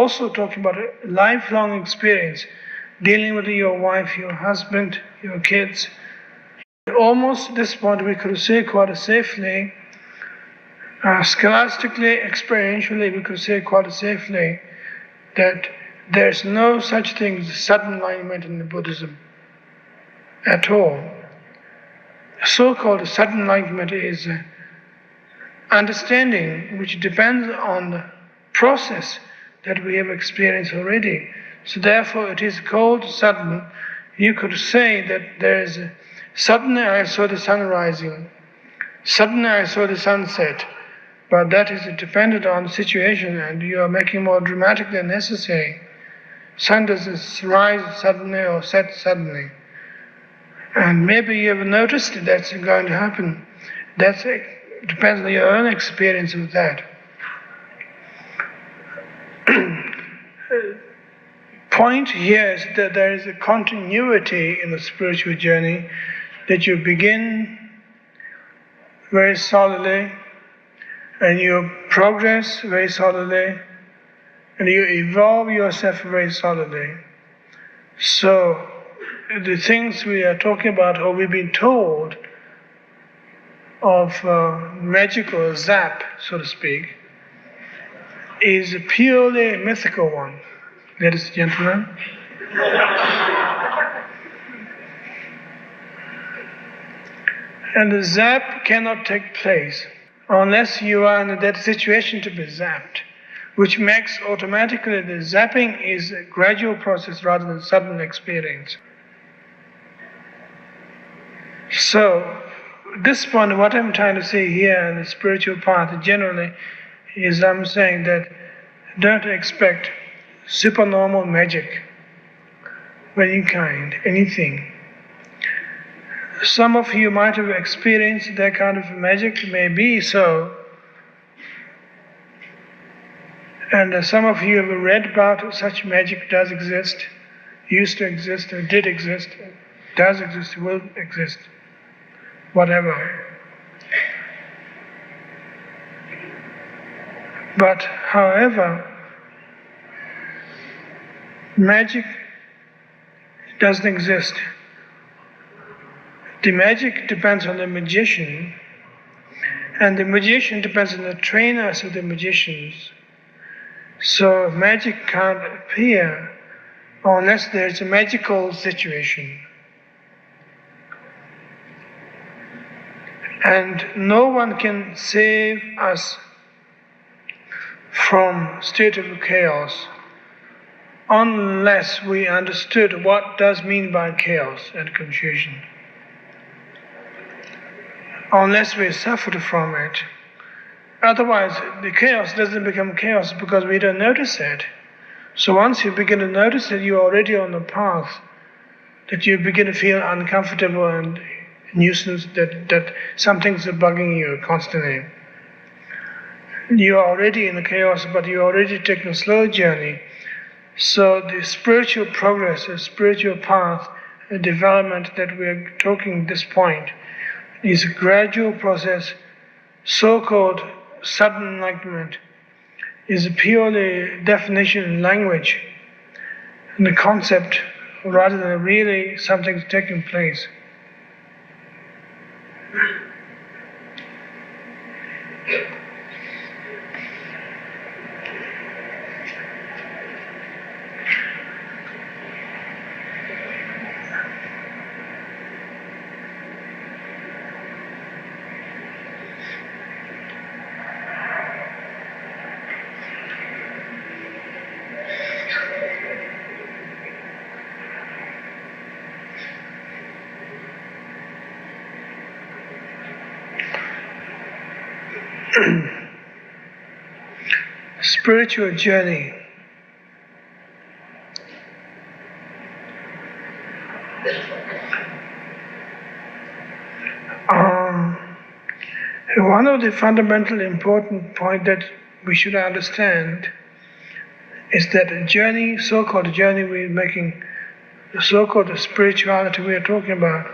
also talking about a lifelong experience, dealing with your wife, your husband, your kids. Almost at this point we could say quite safely, scholastically, experientially, we could say quite safely that there's no such thing as sudden enlightenment in Buddhism at all. So-called sudden enlightenment is understanding which depends on the process that we have experienced already. So therefore it is called sudden. You could say that there is suddenly I saw the sun rising, suddenly I saw the sunset, but that is dependent on the situation and you are making more dramatic than necessary. Sun doesn't rise suddenly or set suddenly. And maybe you have noticed that that's going to happen. That depends on your own experience with that. Point here is that there is a continuity in the spiritual journey, that you begin very solidly and you progress very solidly and you evolve yourself very solidly. So the things we are talking about, or we've been told of magical zap, so to speak, is a purely mythical one, ladies and gentlemen. And the zap cannot take place unless you are in that situation to be zapped, which makes automatically the zapping is a gradual process rather than sudden experience. So, at this point, what I'm trying to say here in the spiritual path generally is I'm saying that don't expect supernormal magic of any kind, anything. Some of you might have experienced that kind of magic, maybe so. And some of you have read about such magic does exist, used to exist, or did exist, does exist, will exist, whatever. But however, magic doesn't exist. The magic depends on the magician, and the magician depends on the trainers of the magicians. So magic can't appear unless there's a magical situation. And no one can save us from state of chaos unless we understood what does mean by chaos and confusion. Unless we suffered from it. Otherwise, the chaos doesn't become chaos because we don't notice it. So once you begin to notice it, you're already on the path, that you begin to feel uncomfortable and nuisance, that something's bugging you constantly. You're already in the chaos, but you're already taking a slow journey. So the spiritual progress, the spiritual path, the development that we're talking at this point, is a gradual process. So-called sudden enlightenment is a purely definition in language and the concept rather than really something's taking place. Spiritual journey. One of the fundamental important points that we should understand is that the journey, so-called journey we're making, the so-called spirituality we are talking about,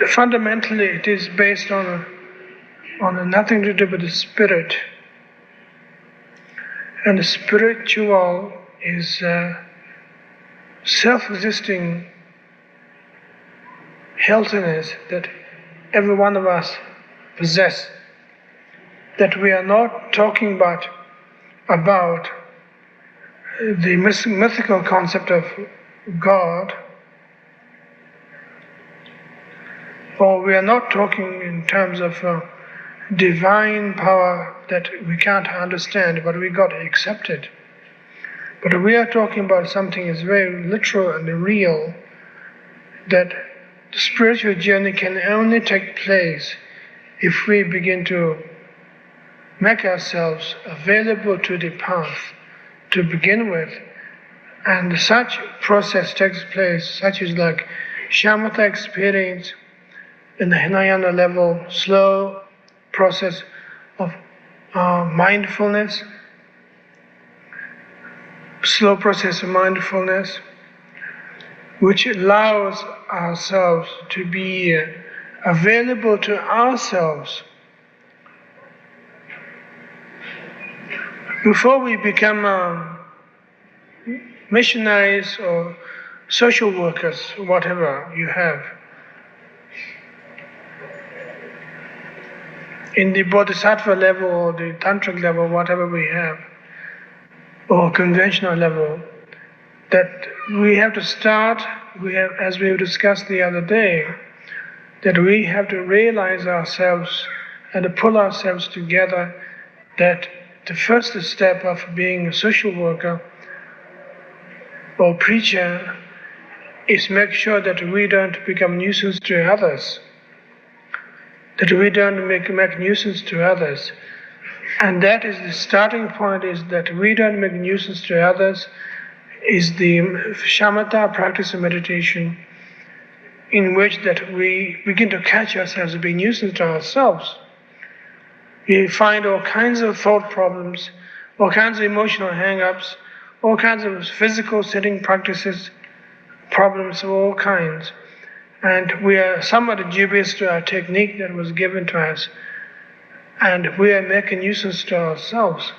fundamentally it is based on nothing to do with the spirit And spiritual is self-existing healthiness that every one of us possess. That we are not talking about the mythical concept of God, or we are not talking in terms of divine power that we can't understand, but we got to accept it. But we are talking about something that's very literal and real, that the spiritual journey can only take place if we begin to make ourselves available to the path to begin with. And such process takes place, such as like shamatha experience in the Hinayana level, slow process of mindfulness, which allows ourselves to be available to ourselves. Before we become missionaries or social workers, whatever you have, in the bodhisattva level or the tantric level, whatever we have, or conventional level, that we have to start, as we discussed the other day, that we have to realize ourselves and to pull ourselves together, that the first step of being a social worker or preacher is make sure that we don't become nuisance to others, that we don't make nuisance to others. And that is the starting point, is that we don't make nuisance to others, is the shamatha practice of meditation, in which that we begin to catch ourselves being nuisance to ourselves. We find all kinds of thought problems, all kinds of emotional hang-ups, all kinds of physical sitting practices, problems of all kinds. And we are somewhat dubious to our technique that was given to us, and we are making nuisance to ourselves,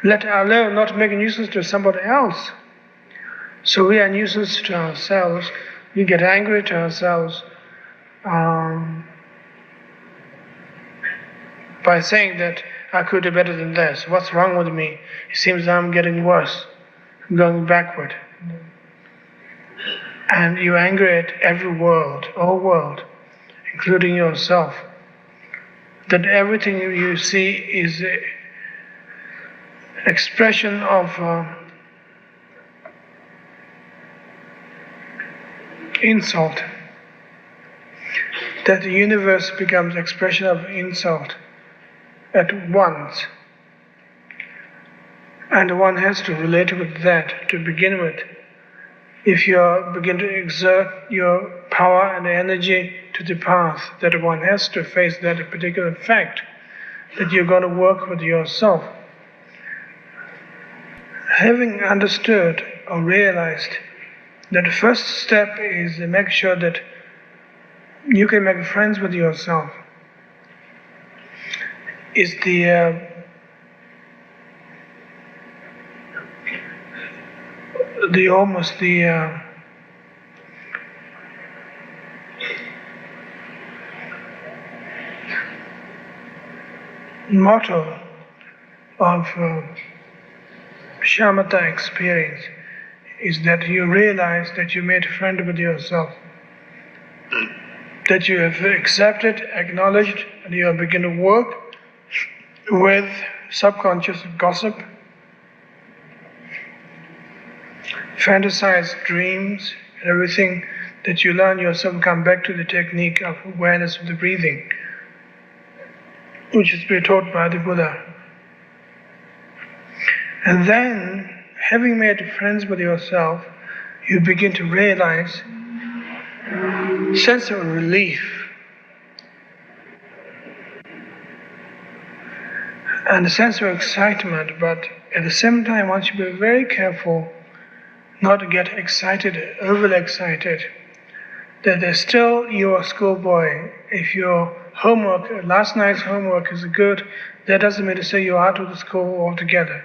let alone not make a nuisance to somebody else. So we are nuisance to ourselves, we get angry to ourselves by saying that I could do better than this. What's wrong with me? It seems I'm getting worse, I'm going backward. And you're angry at every world, all world, including yourself. That everything you see is an expression of insult. That the universe becomes expression of insult at once. And one has to relate with that to begin with. If you begin to exert your power and energy to the path, that one has to face that particular fact, that you're going to work with yourself. Having understood or realized that the first step is to make sure that you can make friends with yourself, is the motto of shamatha experience, is that you realize that you made a friend with yourself, that you have accepted, acknowledged, and you begin to work with subconscious gossip, fantasize dreams, and everything that you learn yourself. Come back to the technique of awareness of the breathing, which is being taught by the Buddha. And then, having made friends with yourself, you begin to realize a sense of relief and a sense of excitement, but at the same time, one should be very careful not to get excited, overly excited, that there's still your schoolboy. If your homework, last night's homework is good, that doesn't mean to say you're out of the school altogether.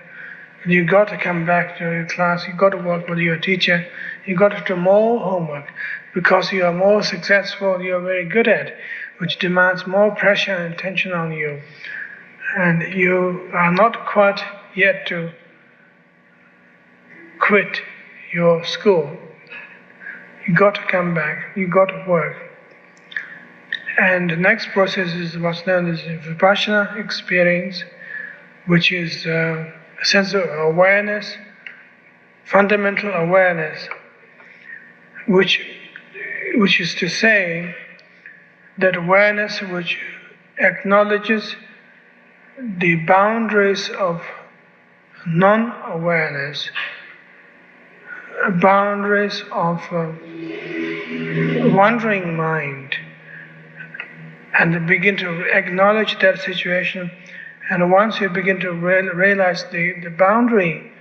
You got to come back to your class, you got to work with your teacher, you got to do more homework because you are more successful, you are very good at, which demands more pressure and attention on you. And you are not quite yet to quit your school. You got to come back, you got to work. And the next process is what's known as Vipassana experience, which is a sense of awareness, fundamental awareness, which is to say that awareness which acknowledges the boundaries of non-awareness, boundaries of wandering mind, and begin to acknowledge that situation. And once you begin to realize the boundary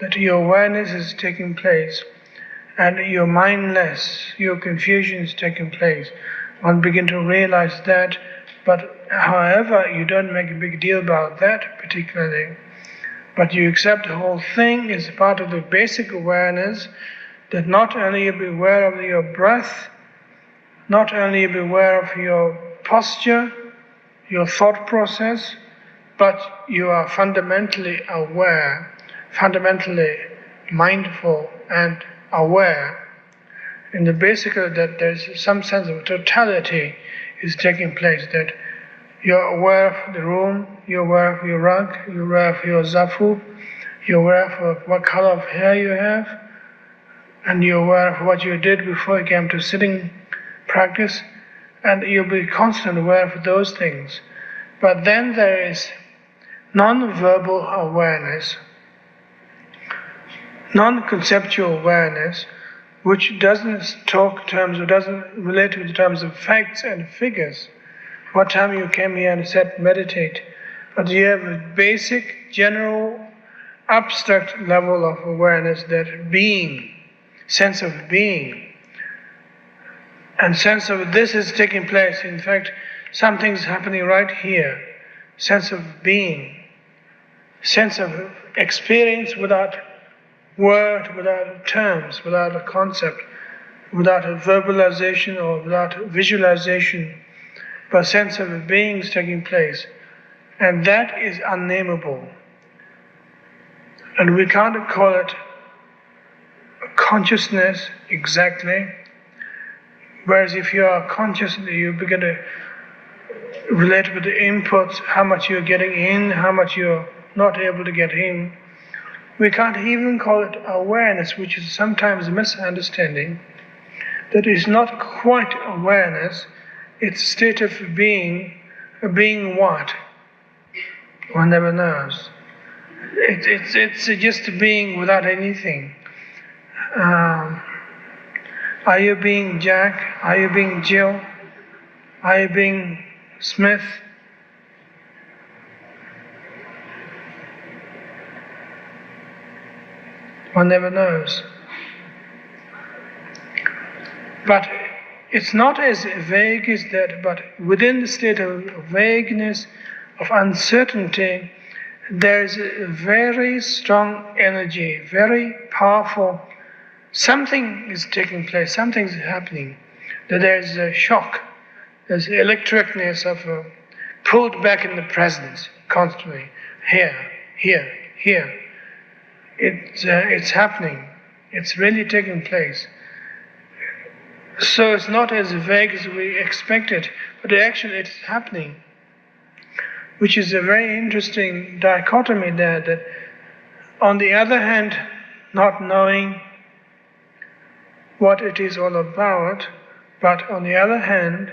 that your awareness is taking place, and your mindless, your confusion is taking place, one begin to realize that, but however, you don't make a big deal about that particularly, but you accept the whole thing is part of the basic awareness that not only you be aware of your breath, not only you be aware of your posture, your thought process, but you are fundamentally aware, fundamentally mindful and aware. In the basic that there's some sense of totality is taking place, that you're aware of the room, you're aware of your rug, you're aware of your zafu, you're aware of what color of hair you have, and you're aware of what you did before you came to sitting practice, and you'll be constantly aware of those things. But then there is non-verbal awareness, non-conceptual awareness, which doesn't talk terms, or doesn't relate to the terms of facts and figures. What time you came here and said meditate, but you have a basic, general, abstract level of awareness, that being, sense of being, and sense of this is taking place. In fact, something's happening right here. Sense of being, sense of experience without word, without terms, without a concept, without a verbalization or without visualization, but sense of being is taking place. And that is unnameable. And we can't call it consciousness exactly. Whereas if you are conscious, you begin to relate with the inputs, how much you're getting in, how much you're not able to get in. We can't even call it awareness, which is sometimes a misunderstanding. That is not quite awareness, it's a state of being. Being what? One never knows. It's just a being without anything. Are you being Jack? Are you being Jill? Are you being Smith? One never knows. But it's not as vague as that, but within the state of vagueness, of uncertainty, there is a very strong energy, very powerful. Something is taking place, something's happening. That there's a shock, there's electricness of pulled back in the presence constantly. Here. It's happening. It's really taking place. So it's not as vague as we expected, but actually it's happening. Which is a very interesting dichotomy there, that on the other hand, not knowing what it is all about, but on the other hand,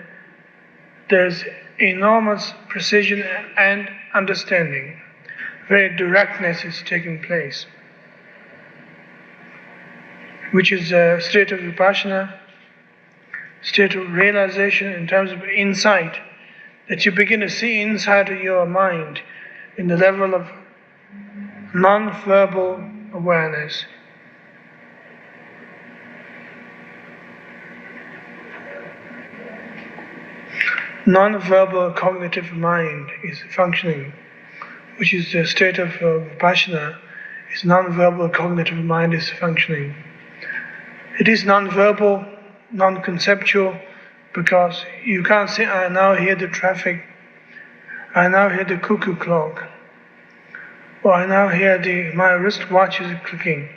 there's enormous precision and understanding. Very directness is taking place, which is a state of Vipassana, state of realization in terms of insight, that you begin to see inside of your mind in the level of non-verbal awareness. Non-verbal cognitive mind is functioning, which is the state of Vipassana, is non-verbal cognitive mind is functioning. It is non-verbal, non-conceptual, because you can't say, I now hear the traffic, I now hear the cuckoo clock, or I now hear my wristwatch is clicking,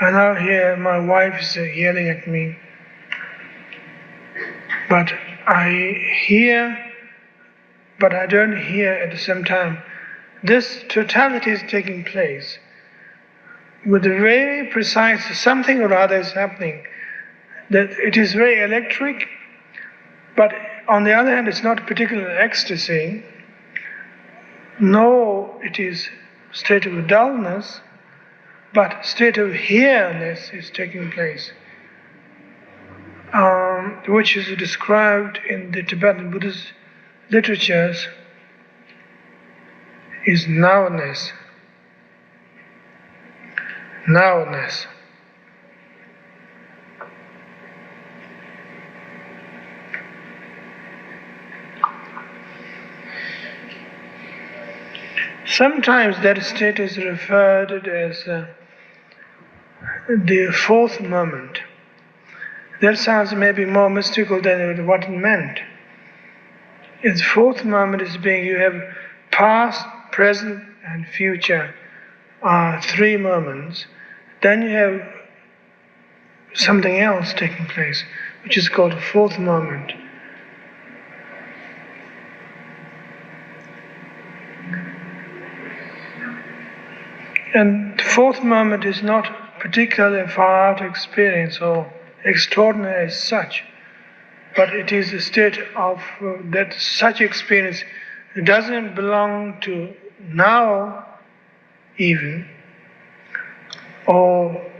I now hear my wife is yelling at me. But I hear, but I don't hear at the same time. This totality is taking place with a very precise something or other is happening. That it is very electric, but on the other hand, it's not particular ecstasy. No, it is state of dullness, but state of here-ness is taking place, which is described in the Tibetan Buddhist literatures is now-ness. Now-ness. Sometimes that state is referred as the fourth moment. That sounds maybe more mystical than what it meant. Its fourth moment is being you have past, present, and future are three moments. Then you have something else taking place, which is called a fourth moment. And the fourth moment is not particularly far out experience or extraordinary as such, but it is a state of that such experience doesn't belong to now even, or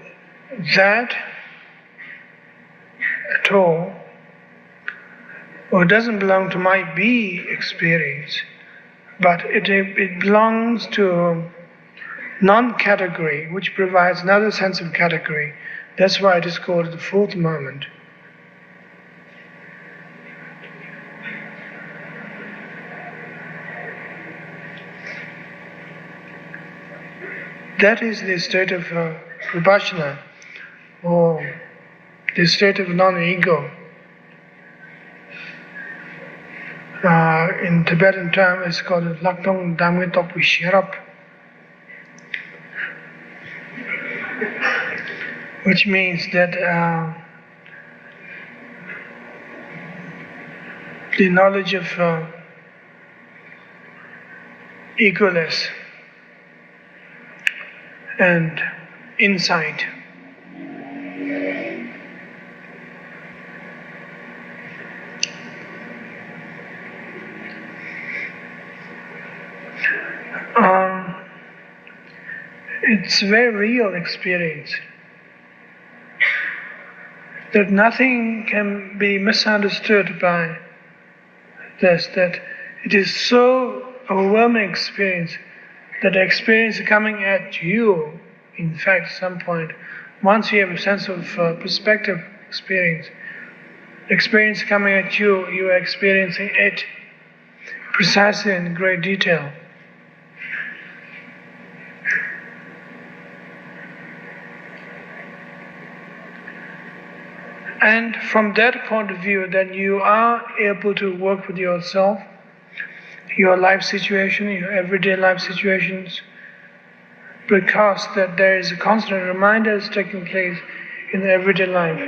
that at all, or doesn't belong to my be experience, but it belongs to non-category, which provides another sense of category. That's why it is called the fourth moment. That is the state of vipassana, or the state of non-ego. In Tibetan term, it's called Laktong Dhammitok Vishirap, which means that the knowledge of egoless and insight. It's a very real experience. That nothing can be misunderstood by this, that it is so overwhelming experience that the experience coming at you, in fact, at some point, once you have a sense of perspective experience coming at you, you are experiencing it precisely in great detail. And from that point of view, then you are able to work with yourself, your life situation, your everyday life situations, because that there is a constant reminder is taking place in everyday life.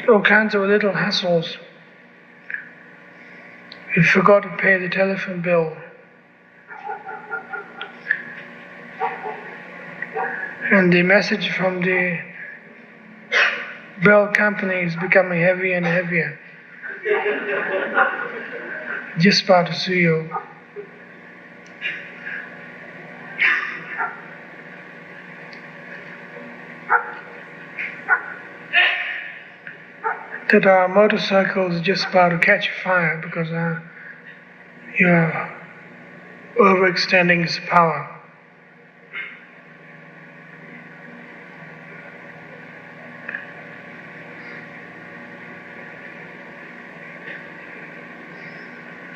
All kinds of little hassles. You forgot to pay the telephone bill. And the message from the bell company is becoming heavier and heavier. Just about to see you. That our motorcycle is just about to catch fire because you're overextending its power.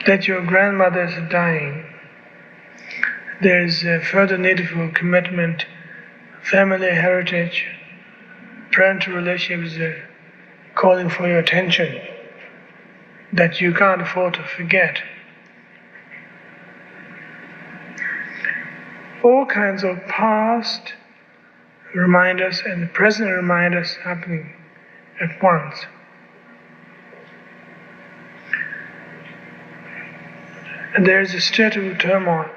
that your grandmother is dying. There is a further need for commitment, family heritage, parental relationships are calling for your attention that you can't afford to forget. All kinds of past reminders and present reminders happening at once. And there is a state of turmoil.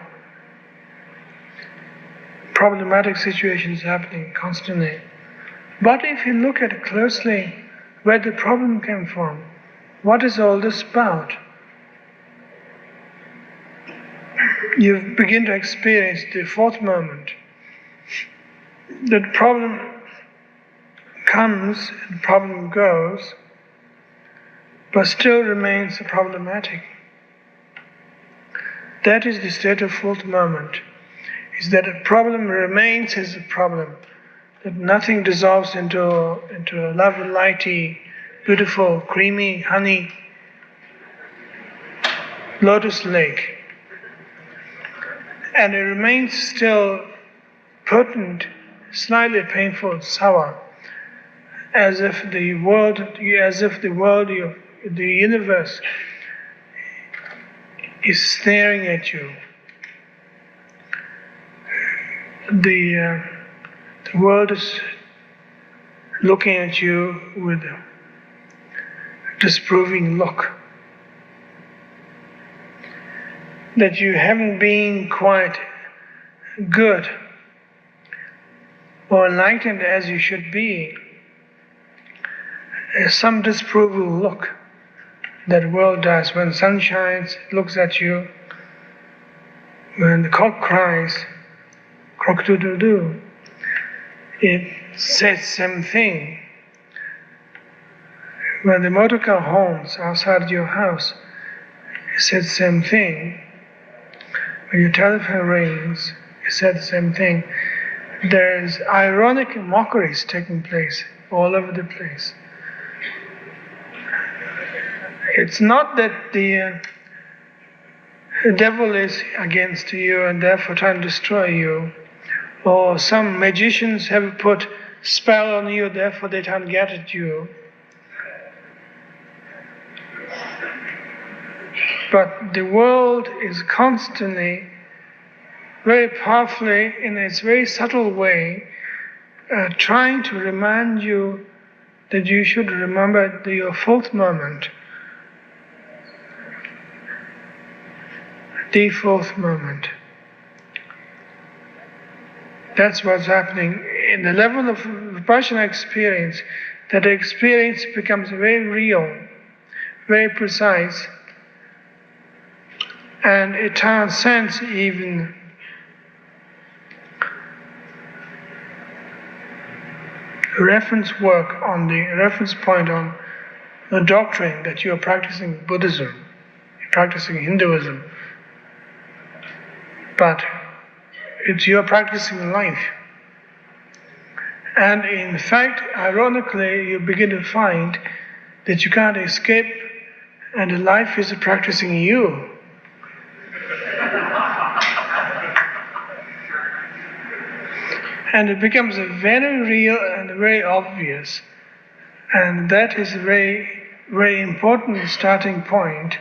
Problematic situations happening constantly. But if you look at it closely, where the problem came from, what is all this about? You begin to experience the fourth moment. The problem comes and problem goes, but still remains problematic. That is the state of fourth moment, is that a problem remains as a problem, that nothing dissolves into a lovely, lighty, beautiful, creamy, honey, lotus lake. And it remains still potent, slightly painful, sour, as if the universe is staring at you. The world is looking at you with a disapproving look. That you haven't been quite good or enlightened as you should be. Some disapproval look that the world does when the sun shines, it looks at you. When the cock cries, crock-a-doodle-doo, it says the same thing. When the motor car honks outside your house, it says the same thing. When your telephone rings, it says the same thing. There's ironic mockeries taking place all over the place. It's not that the devil is against you and therefore trying to destroy you, or some magicians have put spell on you, therefore they can't get at you. But the world is constantly, very powerfully, in its very subtle way, trying to remind you that you should remember your fourth moment. The fourth moment. That's what's happening. In the level of Vipassana experience, that experience becomes very real, very precise, and it transcends even reference work on the reference point on the doctrine that you are practicing Buddhism, you're practicing Hinduism, but you're practicing life. And in fact, ironically, you begin to find that you can't escape, and life is practicing you. And it becomes very real and very obvious. And that is a very, very important starting point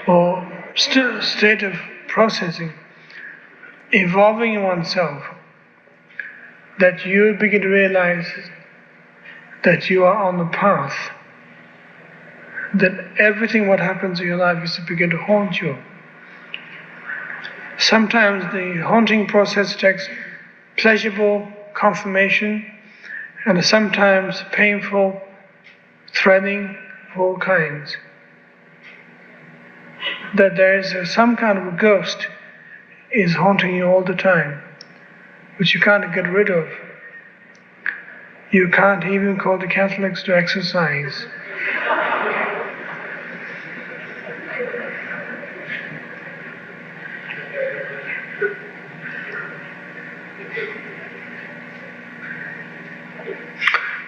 or state of processing, evolving oneself, that you begin to realize that you are on the path, that everything what happens in your life is to begin to haunt you. Sometimes the haunting process takes pleasurable confirmation, and sometimes painful, threatening of all kinds. That there is some kind of a ghost is haunting you all the time, which you can't get rid of. You can't even call the Catholics to exercise.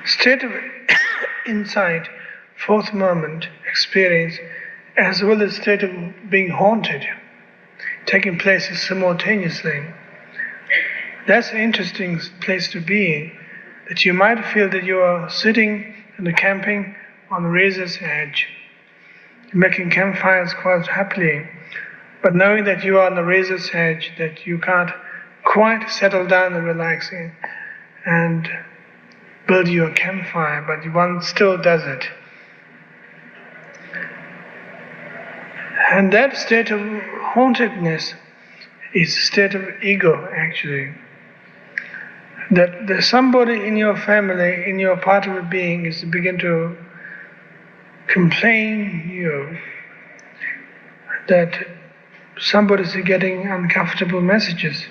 State of insight, fourth moment experience, as well as the state of being haunted, taking place simultaneously. That's an interesting place to be, that you might feel that you are sitting and camping on the razor's edge, making campfires quite happily, but knowing that you are on the razor's edge, that you can't quite settle down and relaxing and build your campfire, but one still does it. And that state of hauntedness is a state of ego, actually. That there's somebody in your family, in your part of a being, is to begin to complain you that somebody's getting uncomfortable messages.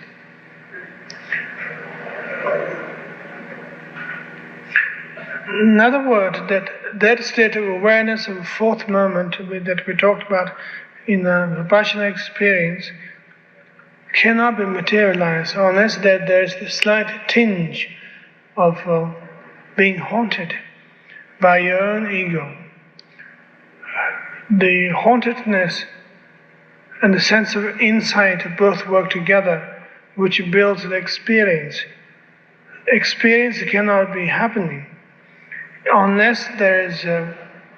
In other words, that state of awareness of fourth moment that we talked about in the Vipassana experience cannot be materialized unless there is the slight tinge of being haunted by your own ego. The hauntedness and the sense of insight both work together, which builds the experience. Experience cannot be happening unless there is a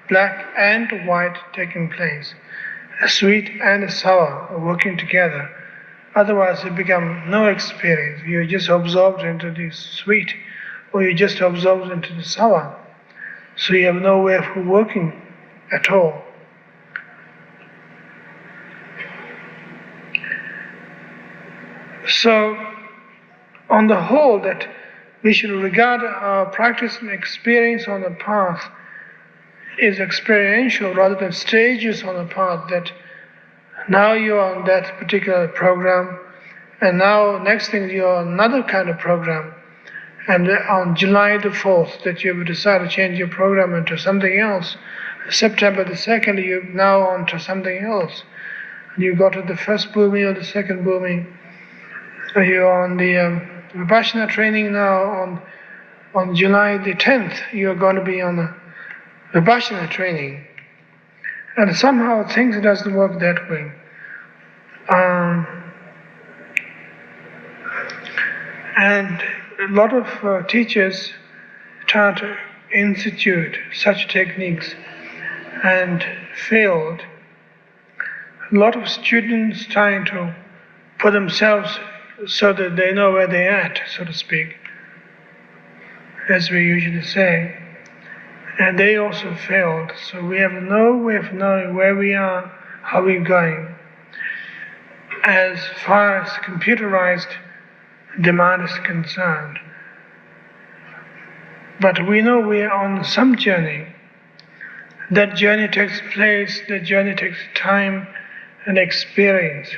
black and white taking place, a sweet and a sour working together. Otherwise, it becomes no experience. You're just absorbed into the sweet, or you're just absorbed into the sour. So you have no way of working at all. So, on the whole, that we should regard our practice and experience on the path is experiential rather than stages on the path, that now you're on that particular program, and now next thing you're on another kind of program, and on July the 4th that you decide to change your program into something else. September the 2nd you're now on to something else. You go to the first booming or the second booming. You're on the Vipassana training now on July the 10th. You're going to be on the Vipassana training. And somehow things doesn't work that way. And a lot of teachers try to institute such techniques and failed. A lot of students trying to put themselves so that they know where they're at, so to speak, as we usually say. And they also failed. So we have no way of knowing where we are, how we're going, as far as computerized demand is concerned. But we know we are on some journey. That journey takes place, that journey takes time and experience.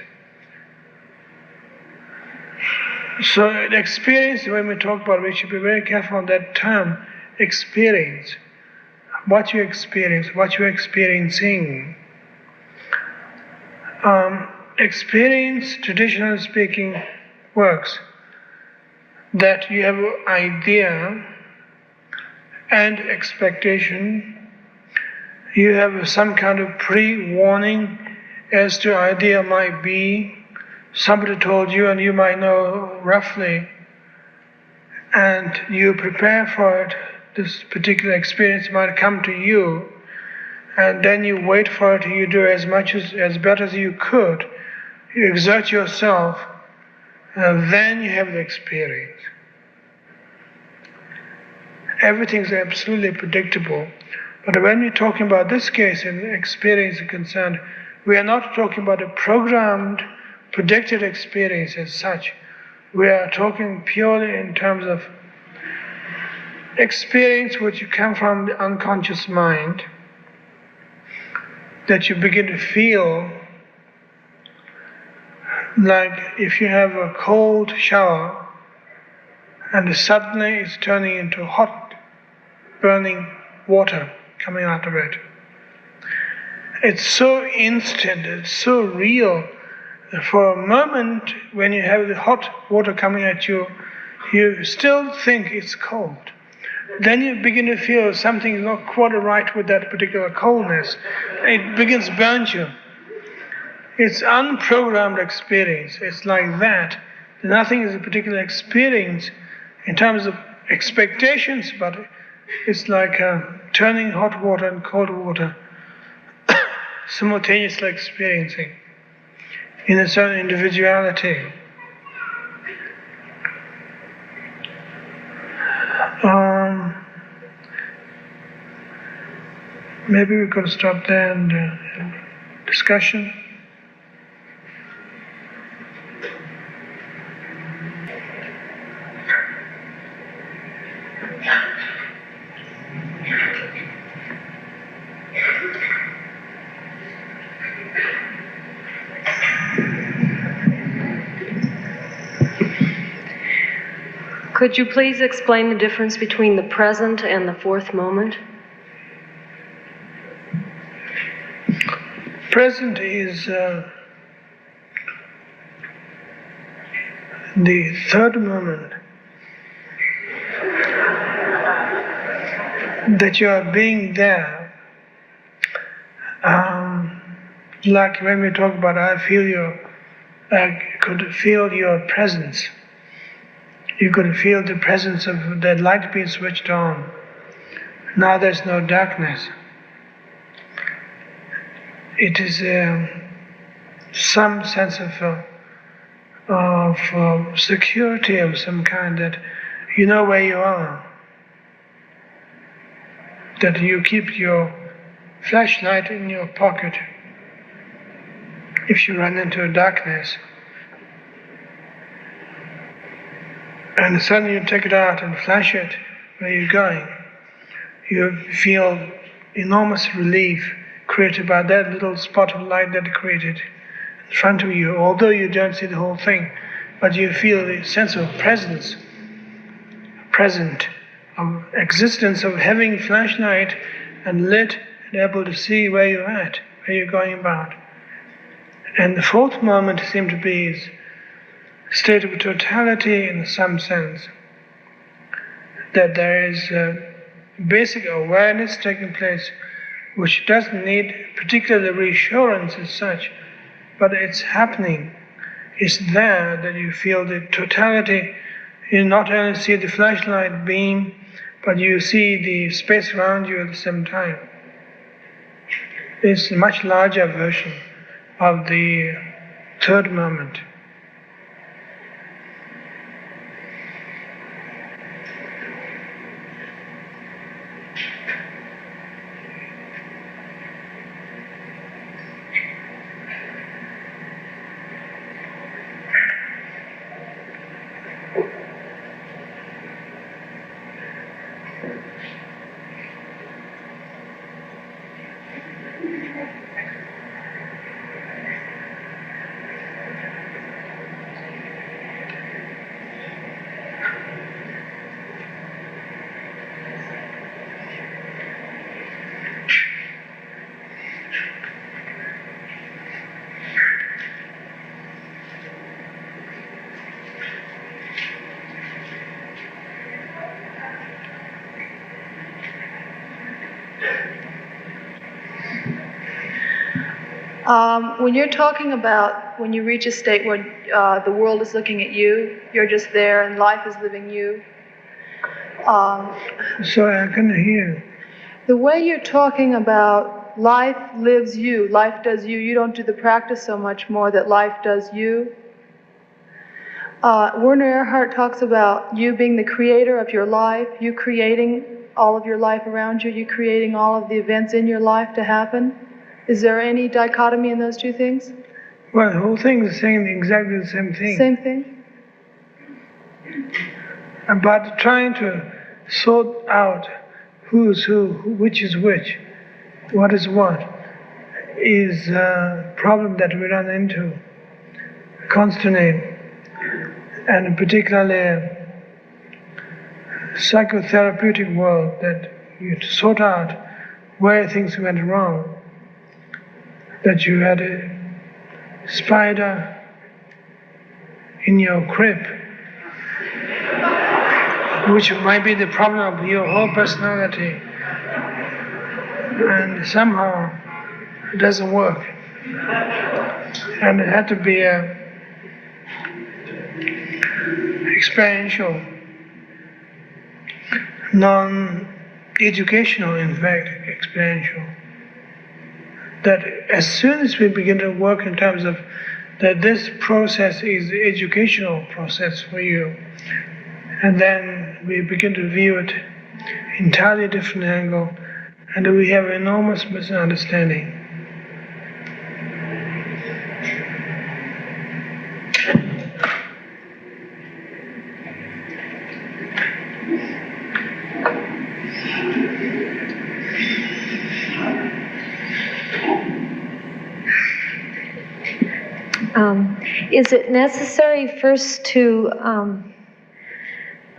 So the experience, when we talk about, we should be very careful on that term, experience. What you experience, what you're experiencing. Experience, traditionally speaking, works that you have an idea and expectation. You have some kind of pre-warning as to idea might be. Somebody told you and you might know roughly, and you prepare for it. This particular experience might come to you, and then you wait for it. You do as better as you could. You exert yourself, and then you have the experience. Everything's absolutely predictable. But when we're talking about this case and experience is concerned, we are not talking about a programmed, predicted experience as such. We are talking purely in terms of experience which come from the unconscious mind, that you begin to feel like if you have a cold shower and suddenly it's turning into hot, burning water coming out of it. It's so instant, it's so real. For a moment, when you have the hot water coming at you, you still think it's cold. then you begin to feel something is not quite right with that particular coldness. It begins to burn you. It's unprogrammed experience. It's like that. Nothing is a particular experience in terms of expectations, but it's like turning hot water and cold water, simultaneously experiencing in its own individuality. Maybe we could stop there and discussion. Could you please explain the difference between the present and the fourth moment? Present is the third moment that you are being there. Like when we talk about I could feel your presence. You could feel the presence of the light being switched on. Now there's no darkness. It is some sense of security of some kind, that you know where you are. That you keep your flashlight in your pocket if you run into darkness. And suddenly you take it out and flash it where you're going. You feel enormous relief created by that little spot of light that it created in front of you, although you don't see the whole thing, but you feel the sense of presence, present, of existence, of having flashlight and lit and able to see where you're at, where you're going about. And the fourth moment seemed to be is state of totality in some sense, that there is basic awareness taking place which doesn't need particular reassurance as such, but it's happening. It's there that you feel the totality. You not only see the flashlight beam, but you see the space around you at the same time. It's a much larger version of the third moment. When you're talking about when you reach a state where the world is looking at you, you're just there and life is living you. Sorry, I couldn't hear. The way you're talking about life lives you, life does you, you don't do the practice so much more that life does you. Werner Erhard talks about you being the creator of your life, you creating all of your life around you, you creating all of the events in your life to happen. Is there any dichotomy in those two things? Well, the whole thing is saying exactly the same thing. Same thing? But trying to sort out who's who, which is which, what is what, is a problem that we run into constantly. And particularly psychotherapeutic world, that you sort out where things went wrong. That you had a spider in your crib which might be the problem of your whole personality, and somehow it doesn't work. And it had to be a experiential, non-educational, in fact, experiential. That as soon as we begin to work in terms of that this process is the educational process for you, and then we begin to view it entirely different angle, and we have enormous misunderstanding. Is it necessary first to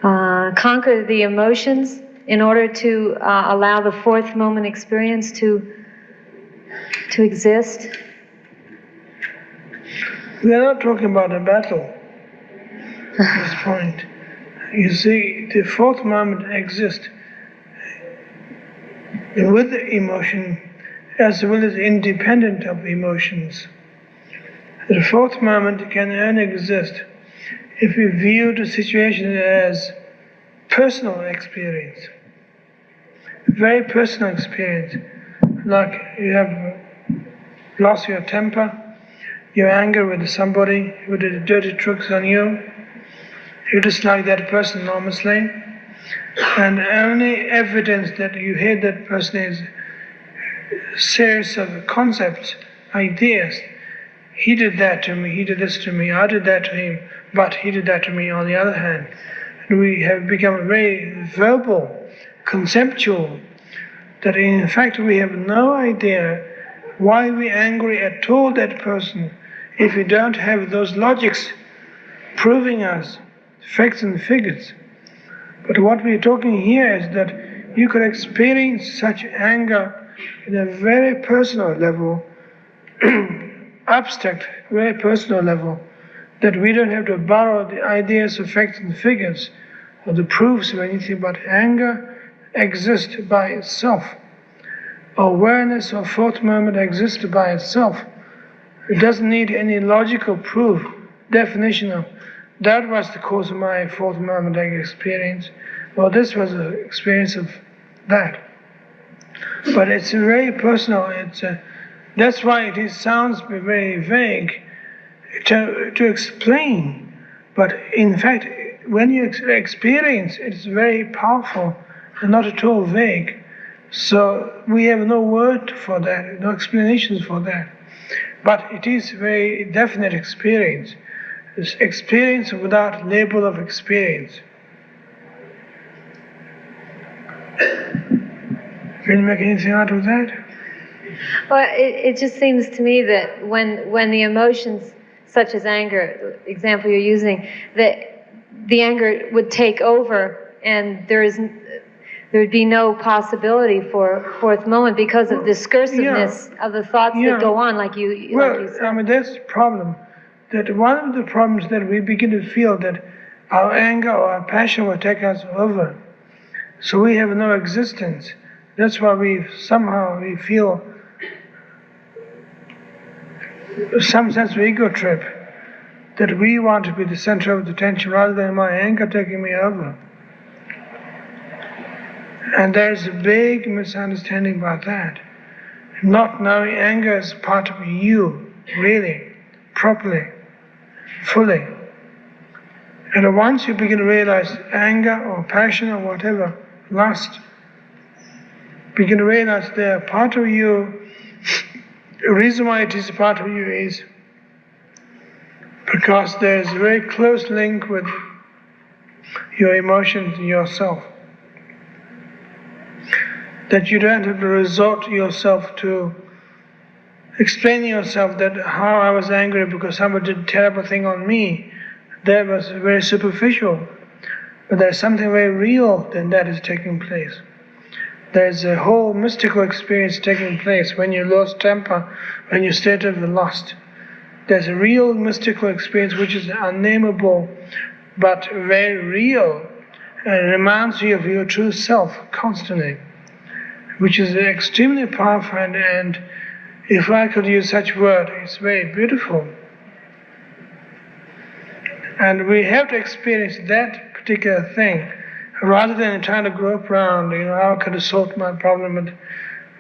conquer the emotions in order to allow the fourth moment experience to exist? We are not talking about a battle at this point. You see, the fourth moment exists with the emotion as well as independent of emotions. The fourth moment can only exist if we view the situation as personal experience, very personal experience. Like you have lost your temper, your anger with somebody who did dirty tricks on you, you dislike that person enormously, and only evidence that you hate that person is a series of concepts, ideas. He did that to me, he did this to me, I did that to him, but he did that to me on the other hand. And we have become very verbal, conceptual, that in fact we have no idea why we're angry at all that person if we don't have those logics proving us facts and figures. But what we're talking here is that you could experience such anger at a very personal level, abstract, very personal level, that we don't have to borrow the ideas of facts and figures or the proofs of anything, but anger exists by itself. Awareness of fourth moment exists by itself. It doesn't need any logical proof, definition of that was the cause of my fourth moment experience, or this was the experience of that. But it's very personal. That's why it sounds very vague to explain. But in fact, when you experience, it's very powerful and not at all vague. So we have no word for that, no explanations for that. But it is very definite experience. It's experience without label of experience. Can you make anything out of that? Well, it just seems to me that when the emotions, such as anger, the example you're using, that the anger would take over, and there would be no possibility for fourth moment because of discursiveness of the thoughts that go on, like you said. I mean, that's the problem. That one of the problems that we begin to feel that our anger or our passion will take us over. So we have no existence. That's why we feel some sense of ego trip, that we want to be the center of attention rather than my anger taking me over. And there's a big misunderstanding about that. Not knowing anger is part of you, really, properly, fully. And once you begin to realize anger or passion or whatever, lust, begin to realize they are part of you. The reason why it is a part of you is because there is a very close link with your emotions and yourself. That you don't have to resort yourself to explaining yourself that how I was angry because somebody did a terrible thing on me. That was very superficial. But there's something very real than that is taking place. There's a whole mystical experience taking place when you lost temper, when you state of the lost. There's a real mystical experience which is unnameable but very real. reminds you of your true self constantly, which is extremely powerful, and if I could use such word, it's very beautiful. And we have to experience that particular thing, rather than trying to grope around, how can I solve my problem with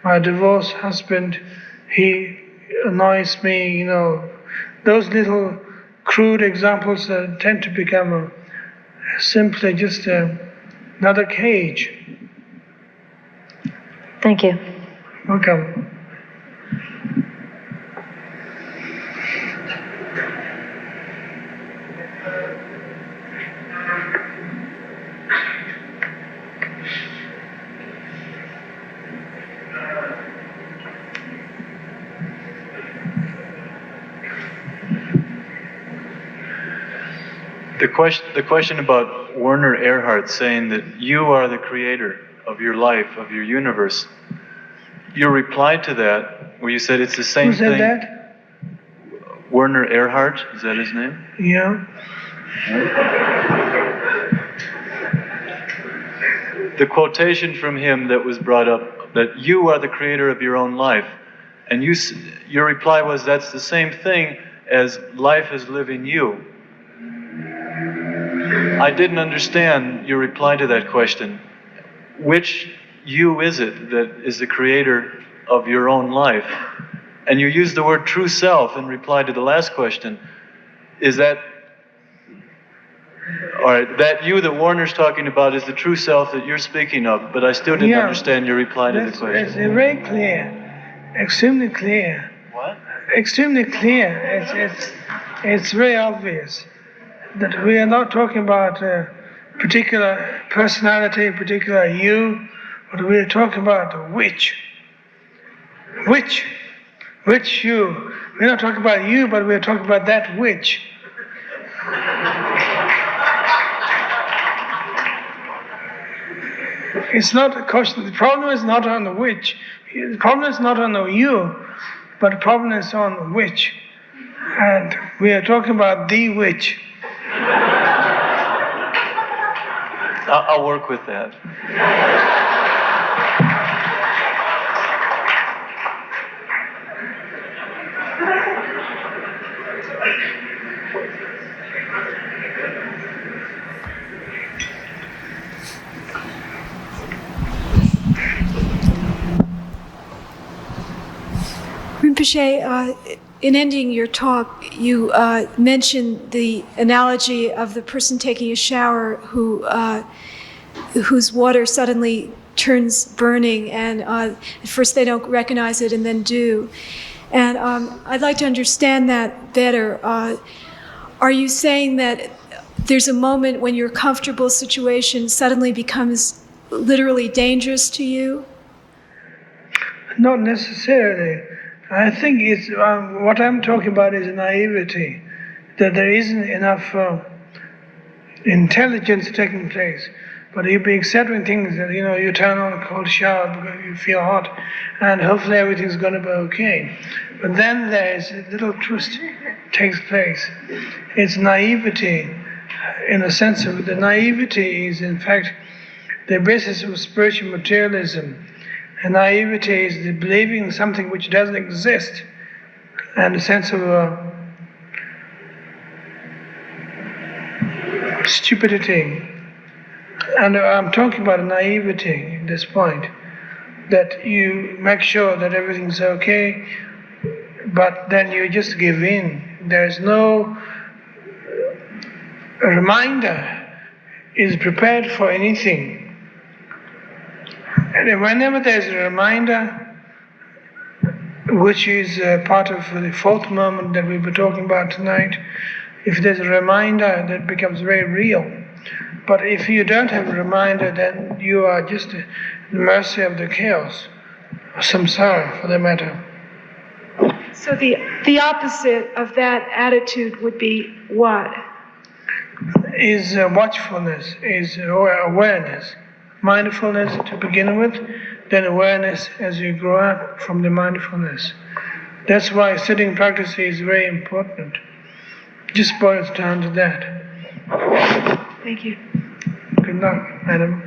my divorced husband, he annoys me, those little crude examples tend to become simply just another cage. Thank you. Welcome. The question about Werner Erhard saying that you are the creator of your life, of your universe. Your reply to that, where you said it's the same thing. Who said that? Werner Erhard, is that his name? Yeah. The quotation from him that was brought up, that you are the creator of your own life, and your reply was that's the same thing as life is living you. I didn't understand your reply to that question. Which you is it that is the creator of your own life? And you used the word true self in reply to the last question. Is that, all right, that you that Warner's talking about is the true self that you're speaking of, but I still didn't understand your reply to the question. It's very clear, extremely clear. What? Extremely clear. It's very obvious that we are not talking about a particular personality, particular you, but we are talking about which you. We're not talking about you, but we're talking about that which. It's not a question. The problem is not on the which. The problem is not on the you, but the problem is on which. And we are talking about the which. I'll work with that. Rinpoche, in ending your talk, you mentioned the analogy of the person taking a shower whose water suddenly turns burning, and at first they don't recognize it and then do. And I'd like to understand that better. Are you saying that there's a moment when your comfortable situation suddenly becomes literally dangerous to you? Not necessarily. I think it's what I'm talking about is naivety, that there isn't enough intelligence taking place. But you'll be accepting things that, you turn on a cold shower because you feel hot, and hopefully everything's going to be okay. But then there's a little twist takes place. It's naivety, in the sense of the naivety is in fact the basis of spiritual materialism. And naivety is the believing in something which doesn't exist, and a sense of stupidity. And I'm talking about naivety at this point, that you make sure that everything's okay, but then you just give in. There's no reminder is prepared for anything. And whenever there's a reminder, which is part of the fourth moment that we'll be talking about tonight, if there's a reminder, that becomes very real. But if you don't have a reminder, then you are just at the mercy of the chaos, or samsara for that matter. So the opposite of that attitude would be what? Is watchfulness, is awareness. Mindfulness to begin with, then awareness as you grow up from the mindfulness. That's why sitting practice is very important. Just boils down to that. Thank you. Good luck, Adam.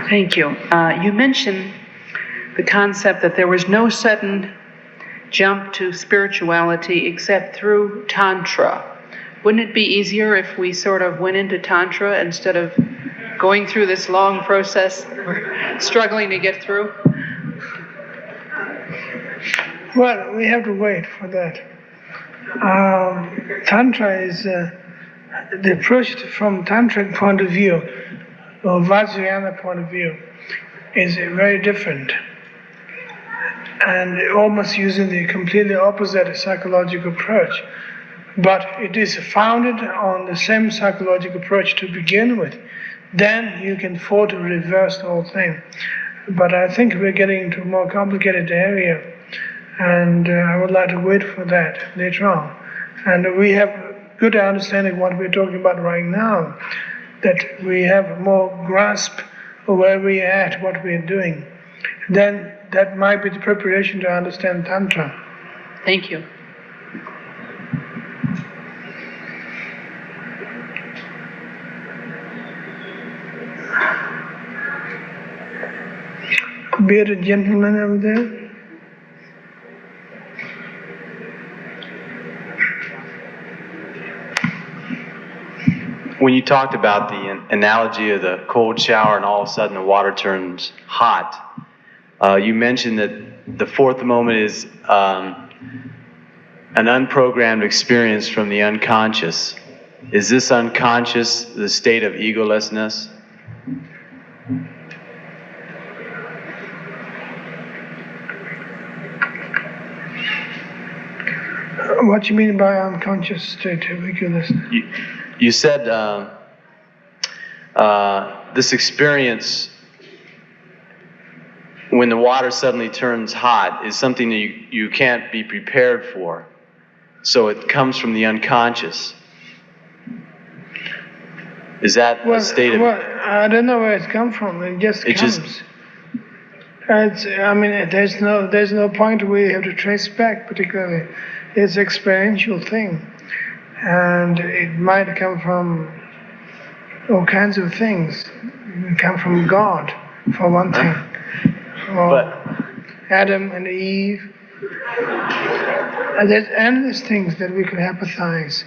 Thank you. You mentioned the concept that there was no sudden jump to spirituality except through Tantra. Wouldn't it be easier if we sort of went into Tantra instead of going through this long process we're struggling to get through? Well, we have to wait for that. Tantra is the approach from Tantric point of view, or Vajrayana point of view, is very different, and almost using the completely opposite psychological approach. But it is founded on the same psychological approach to begin with. Then you can afford to reverse the whole thing. But I think we're getting into a more complicated area, and I would like to wait for that later on. And we have good understanding of what we're talking about right now, that we have more grasp of where we're at, what we're doing. Then that might be the preparation to understand Tantra. Thank you. Bearded gentleman over there. When you talked about the analogy of the cold shower and all of a sudden the water turns hot, you mentioned that the fourth moment is an unprogrammed experience from the unconscious. Is this unconscious the state of egolessness? What do you mean by unconscious state of egolessness? You said this experience, when the water suddenly turns hot, is something that you can't be prepared for. So it comes from the unconscious. Is that a state of... Well, I don't know where it's come from. It just comes. There's no point where you have to trace back particularly. It's an experiential thing. And it might come from all kinds of things. It can come from God, for one thing. Or Adam and Eve. And there's endless things that we could hypothesize.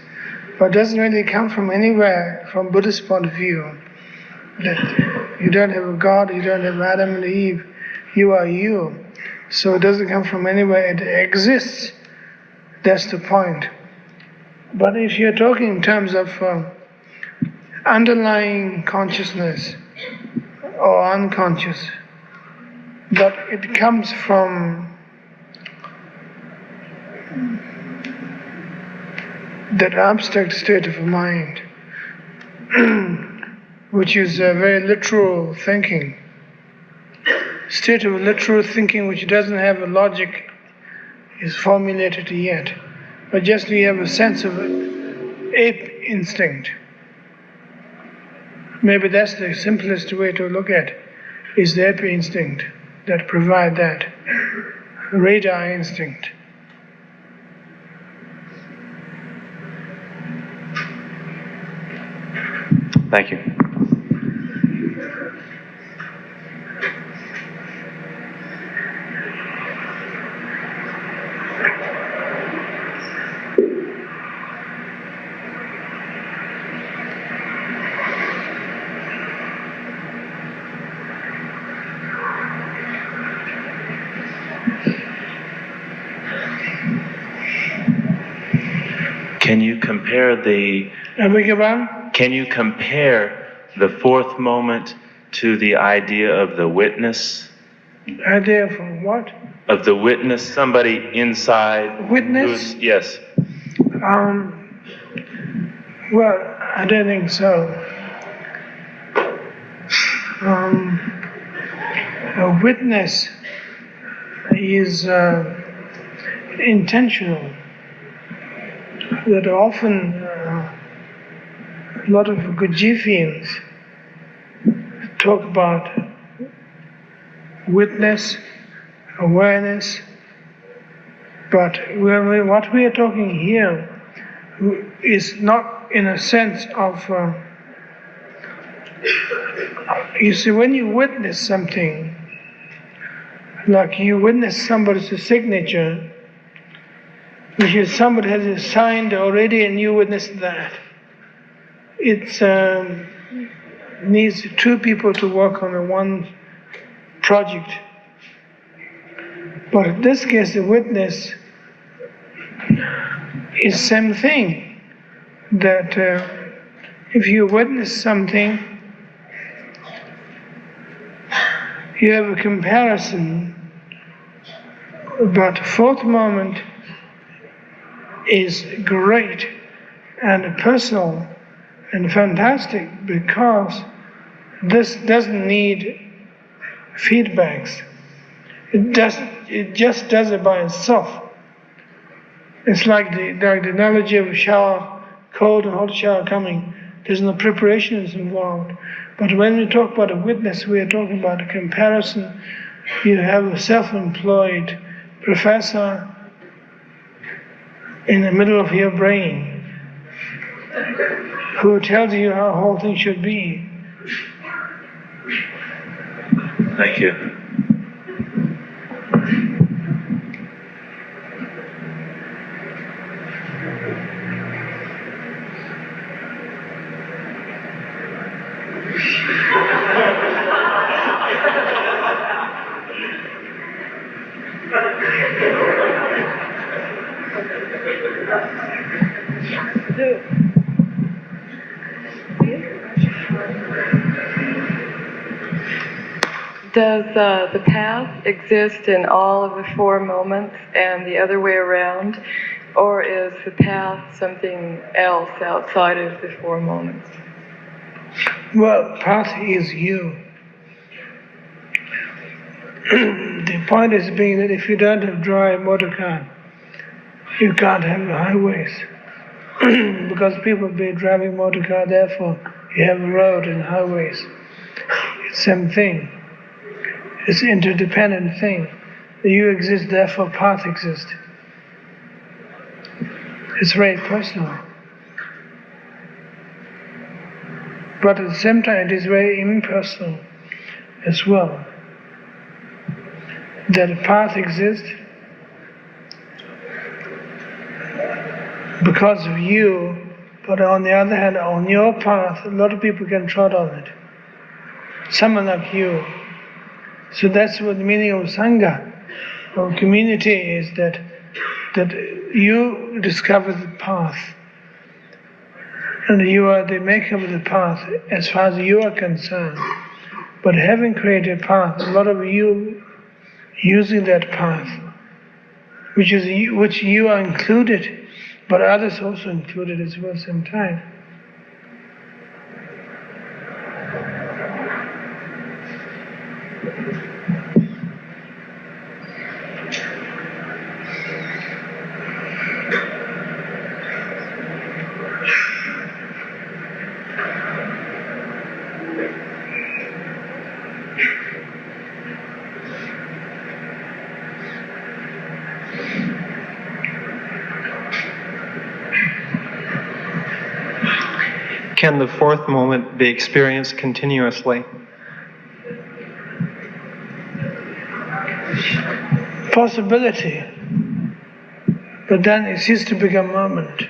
But it doesn't really come from anywhere from Buddhist point of view. That you don't have a God, you don't have Adam and Eve. You are you. So it doesn't come from anywhere. It exists. That's the point. But if you're talking in terms of underlying consciousness or unconscious, but it comes from that abstract state of mind, which is a very literal thinking, state of literal thinking which doesn't have a logic is formulated yet, but just we have a sense of ape instinct. Maybe that's the simplest way to look at it, is the ape instinct that provide that radar instinct. Thank you. Can you compare the... Can you compare the fourth moment to the idea of the witness? Idea from what? Of the witness, somebody inside. Witness? Yes. Well, I don't think so. A witness is intentional. That often a lot of Gujifians talk about witness, awareness, but what we are talking here is not in a sense of, you see, when you witness something, like you witness somebody's signature, which is somebody has signed already and you witness that. It needs two people to work on one project. But in this case, the witness is same thing. That if you witness something, you have a comparison, but fourth moment is great and personal and fantastic because this doesn't need feedbacks. It just does it by itself. It's like the analogy of a shower, cold and hot shower coming. There's no preparations involved. But when we talk about a witness, we are talking about a comparison. You have a self-employed professor in the middle of your brain who tells you how the whole thing should be. Thank you. Does the path exist in all of the four moments and the other way around? Or is the path something else outside of the four moments? Well, path is you. The point is being that if you don't have dry motor car, you can't have highways. Because people be driving motor car, therefore you have a road and highways. It's the same thing. It's an interdependent thing. You exist, therefore path exists. It's very personal. But at the same time, it is very impersonal as well. That a path exists because of you, but on the other hand, on your path, a lot of people can trod on it. Someone like you. So that's what the meaning of Sangha, or community, is that you discover the path. And you are the maker of the path as far as you are concerned. But having created a path, a lot of you using that path, which you are included, but others also included as well at the same time. Can the fourth moment be experienced continuously? Possibility, but then it ceases to become moment.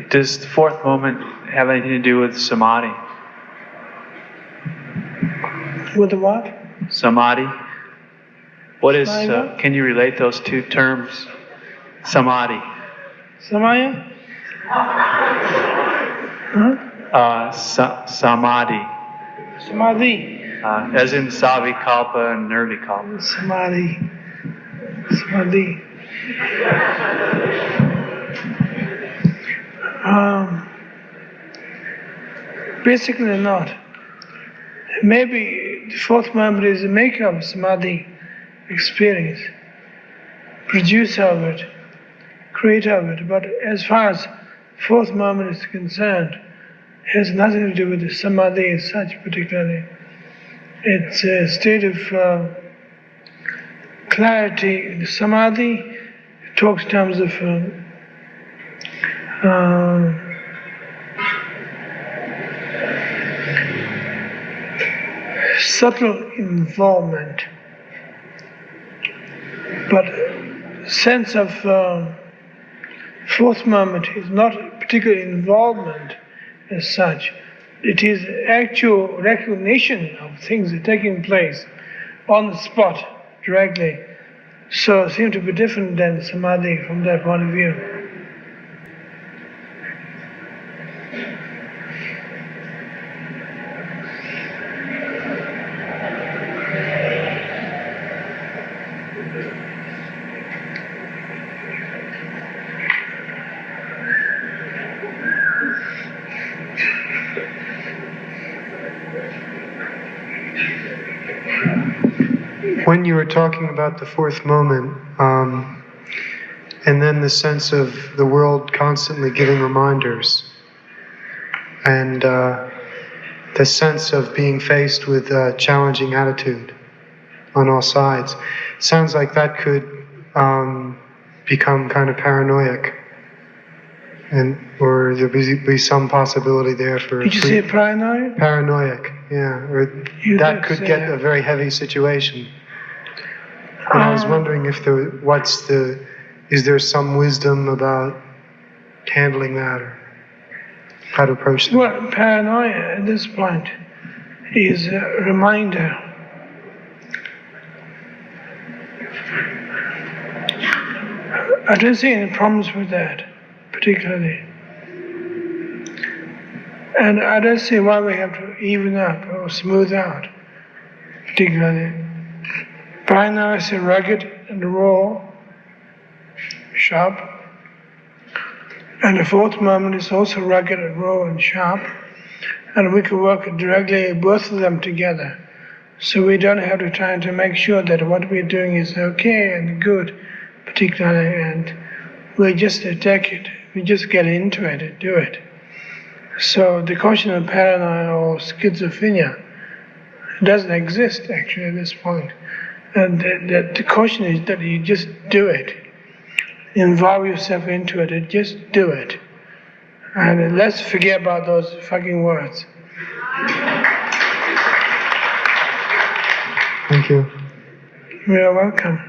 Does the fourth moment have anything to do with samadhi? With the what? Samadhi. What is? Samadhi? Can you relate those two terms? Samadhi. Samaya? Huh? Samadhi. Samadhi. As in Savikalpa and Nirvikalpa. Samadhi. Samadhi. Basically not. Maybe the fourth moment is the maker of samadhi experience, producer of it, creator of it. But as far as fourth moment is concerned, it has nothing to do with the samadhi as such particularly. It's a state of clarity. The samadhi talks in terms of subtle involvement, but sense of fourth moment is not particular involvement as such. It is actual recognition of things that are taking place on the spot directly. So it seems to be different than samadhi from that point of view. When you were talking about the fourth moment, and then the sense of the world constantly giving reminders, and the sense of being faced with a challenging attitude on all sides, sounds like that could become kind of paranoid, or there be some possibility there for. Did you say paranoid? Paranoid, yeah. Or that could get a very heavy situation. And I was wondering if is there some wisdom about handling that, or how to approach that? Well, paranoia at this point is a reminder. I don't see any problems with that, particularly. And I don't see why we have to even up or smooth out, particularly. Paranoia is rugged and raw, sharp. And the fourth moment is also rugged and raw and sharp. And we can work directly both of them together. So we don't have to try to make sure that what we're doing is okay and good, particularly, and we just attack it. We just get into it and do it. So the question of paranoia or schizophrenia doesn't exist actually at this point. And the caution is that you just do it. Involve yourself into it and just do it. And let's forget about those fucking words. Thank you. You're welcome.